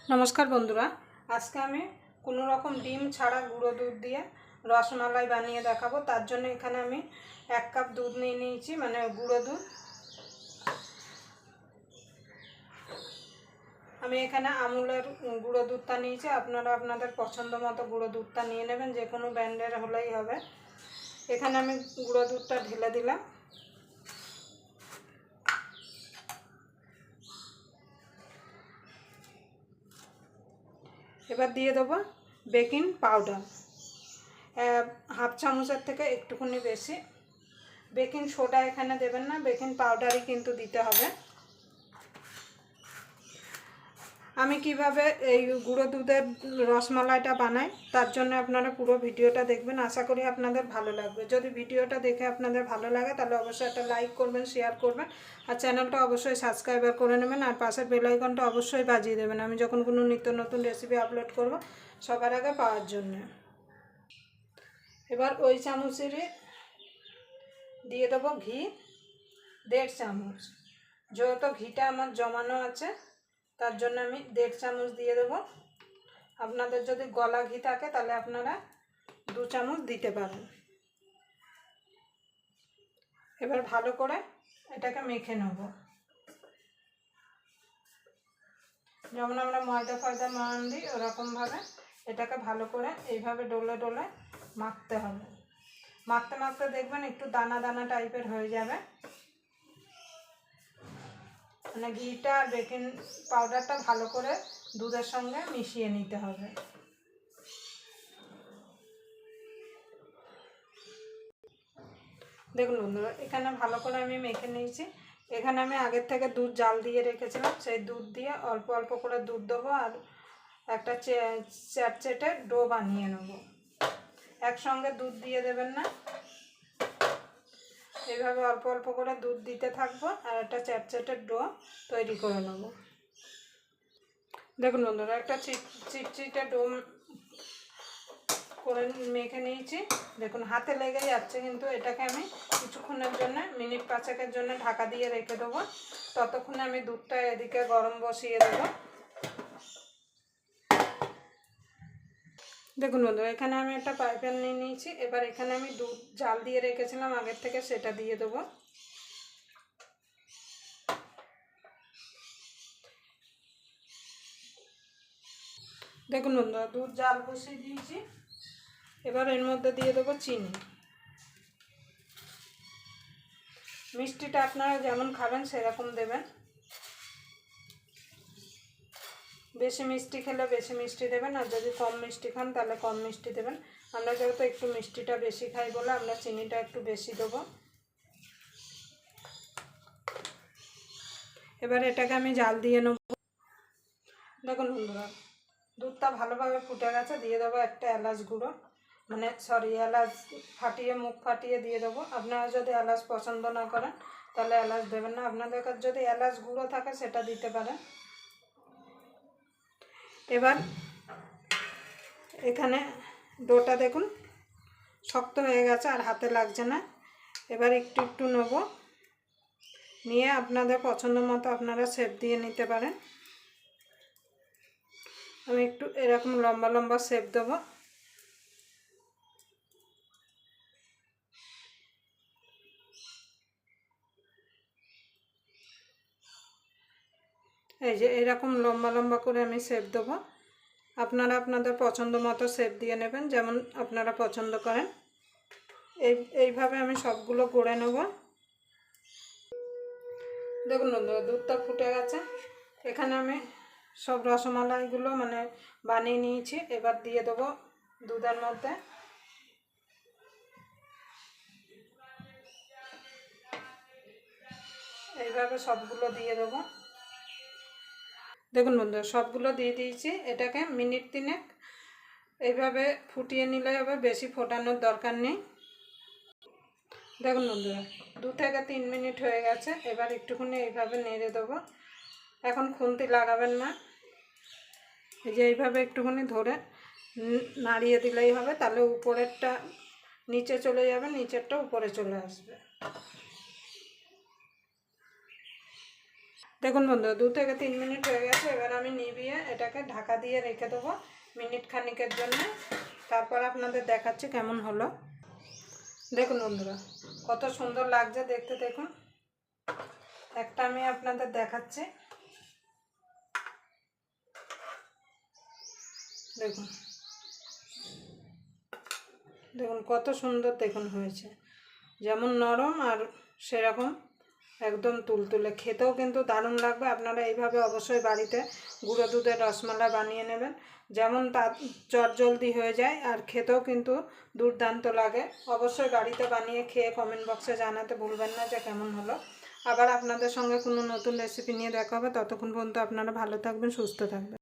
नमस्कार बंधुरा आज के आमी कोनो रकम डिम छाड़ा गुड़ो दूध दिए रसमालाई बानिए देखाबो। तार जन्य एखाने आमी 1 कप दूध निये निয়েছি माने गुड़ो दूध। आमी एखाने आमुलेर गुड़ो दूधटा निয়েছি, आपनारा आपनादेर पछंद मतो गुड़ो दूधटा निये नेबेन, जे कोनो ब्रैंडेर हलेई होबे। एखाने आमी गुड़ो दूधटा ढेले दिलाम। एबार दिए देव बेकिंग पाउडार हाफ चामचेर थेके एकटुखानि बेशी। बेकिंग सोडा एखाने देবেন ना, बेकिंग पाउडारই किन्तु दिते होबे। आमी किभाबे এই গুঁড়ো দুধের রসমালাইটা বানাই তার জন্য আপনারা পুরো ভিডিওটা দেখবেন। আশা করি আপনাদের ভালো লাগবে। যদি ভিডিওটা দেখে আপনাদের ভালো লাগে তাহলে অবশ্যই একটা লাইক করবেন, শেয়ার করবেন আর চ্যানেলটা অবশ্যই সাবস্ক্রাইব করে নেবেন আর পাশের বেল আইকনটা অবশ্যই বাজিয়ে দেবেন আমি যখন কোনো নিত্য নতুন রেসিপি আপলোড করব সবার আগে পাওয়ার জন্য। এবার ওই চামচেরই দিয়ে দেব ঘি 1.5 চামচ। যেহেতু ঘিটা আমার জমানো আছে তার জন্য আমি 1.5 চামচ দিয়ে দেব। আপনাদের যদি গলা ঘি থাকে তাহলে আপনারা 2 চামচ দিতে পারেন। এবার ভালো করে এটাকে মেখে নেব। যেমন আমরা ময়দা ফয়দা মাখান দিই ওরকম ভাবে এটাকে ভালো করে এইভাবে ডলে ডলে মাখতে হবে। মাখতে মাখতে দেখবেন একটু দানা দানা টাইপের হয়ে যাবে, মানে ঘিটা আর বেকিং পাউডারটা ভালো করে দুধের সঙ্গে মিশিয়ে নিতে হবে। দেখুন বন্ধুরা এখানে ভালো করে আমি মেখে নিয়েছি। এখানে আমি আগের থেকে দুধ জাল দিয়ে রেখেছিলাম, সেই দুধ দিয়ে অল্প অল্প করে দুধ দেবো আর একটা চ্যাটচ্যাটে ডো বানিয়ে নেব। একসঙ্গে দুধ দিয়ে দেবেন না, এইভাবে অল্প অল্প করে দুধ দিতে থাকবো আর একটা চ্যাটচ্যাটে ডো তৈরি করে নেব। দেখুন বন্ধুরা একটা চিটচিটে ডো করে মেখে নিয়েছি। দেখুন হাতে লেগে যাচ্ছে, কিন্তু এটাকে আমি কিছুক্ষণের জন্য মিনিট 5 জন্য ঢাকা দিয়ে রেখে দেবো। ততক্ষণে আমি দুধটা এদিকে গরম বসিয়ে দেবো। দেখুন বন্ধুরা এখানে আমি একটা ফ্রাই প্যান নিয়ে নিয়েছি। এবার এখানে আমি দুধ জাল দিয়ে রেখেছিলাম আগের থেকে, সেটা দিয়ে দেবো। দেখুন বন্ধুরা দুধ জাল বসিয়ে দিয়েছি। এবার এর মধ্যে দিয়ে দেবো চিনি। মিষ্টিটা আপনারা যেমন খাবেন সেরকম দেবেন। বেশি মিষ্টি খেলে বেশি মিষ্টি দেবেন আর যদি কম মিষ্টি খান তাহলে কম মিষ্টি দেবেন। আমরা যেহেতু একটু মিষ্টিটা বেশি খাই বলে আমরা চিনিটা একটু বেশি দেবো। এবার এটাকে আমি জাল দিয়ে নেব। দেখুন বন্ধুরা দুধটা ভালোভাবে ফুটে গেছে। দিয়ে দেবো একটা এলাচ গুঁড়ো, মানে এলাচ ফাটিয়ে মুখ ফাটিয়ে দিয়ে দেবো। আপনারা যদি এলাচ পছন্দ না করেন তাহলে এলাচ দেবেন না, আপনাদের কাছে যদি এলাচ গুঁড়ো থাকে সেটা দিতে পারেন। এবার এখানে ডোটা দেখুন শক্ত হয়ে গেছে আর হাতে লাগছে না। এবার একটু একটু নেব, নিয়ে আপনাদের পছন্দ মতো আপনারা শেপ দিয়ে নিতে পারেন। আমি একটু এরকম লম্বা লম্বা শেপ দেবো। এই যে এরকম লম্বা লম্বা করে আমি শেপ দেবো। আপনারা আপনাদের পছন্দ মতো শেপ দিয়ে নেবেন যেমন আপনারা পছন্দ করেন। এইভাবে আমি সবগুলো গড়ে নেব। দেখুন বন্ধুরা দুধটা ফুটে গেছে। এখানে আমি সব রসমালাইগুলো মানে বানিয়ে নিয়েছি। এবার দিয়ে দেবো দুধের মধ্যে। এইভাবে সবগুলো দিয়ে দেবো। দেখুন বন্ধুরা সবগুলো দিয়ে দিয়েছি। এটাকে মিনিট 3 এইভাবে ফুটিয়ে নিলে হবে, বেশি ফোটানোর দরকার নেই। দেখুন বন্ধুরা 2 থেকে 3 মিনিট হয়ে গেছে। এবার একটুখানি এইভাবে নেড়ে দেবো। এখন খুন্তি লাগাবেন না, এই যে এইভাবে একটুখানি ধরে নাড়িয়ে দিলেই হবে, তাহলে উপরেরটা নিচে চলে যাবে, নিচেরটা উপরে চলে আসবে। দেখুন বন্ধুরা 2 থেকে 3 মিনিট হয়ে গেছে। এবার আমি নিভিয়ে এটাকে ঢাকা দিয়ে রেখে দেবো মিনিট খানিকের জন্য। তারপর আপনাদের দেখাচ্ছি কেমন হলো। দেখুন বন্ধুরা কত সুন্দর লাগছে দেখতে। দেখুন একটা আমি আপনাদের দেখাচ্ছি। দেখুন দেখুন কত সুন্দর দেখুন হয়েছে, যেমন নরম আর সেরকম একদম তুলতুলে, খেতেও কিন্তু দারুণ লাগবে। আপনারা এইভাবে অবশ্যই বাড়িতে গুঁড়ো দুধের রসমালাই বানিয়ে নেবেন, যেমন তা চটজলদি হয়ে যায় আর খেতেও কিন্তু দুর্দান্ত লাগে। অবশ্যই বাড়িতে বানিয়ে খেয়ে কমেন্ট বক্সে জানাতে ভুলবেন না যে কেমন হলো। আবার আপনাদের সঙ্গে কোনো নতুন রেসিপি নিয়ে দেখা হবে। ততক্ষণ পর্যন্ত আপনারা ভালো থাকবেন, সুস্থ থাকবেন।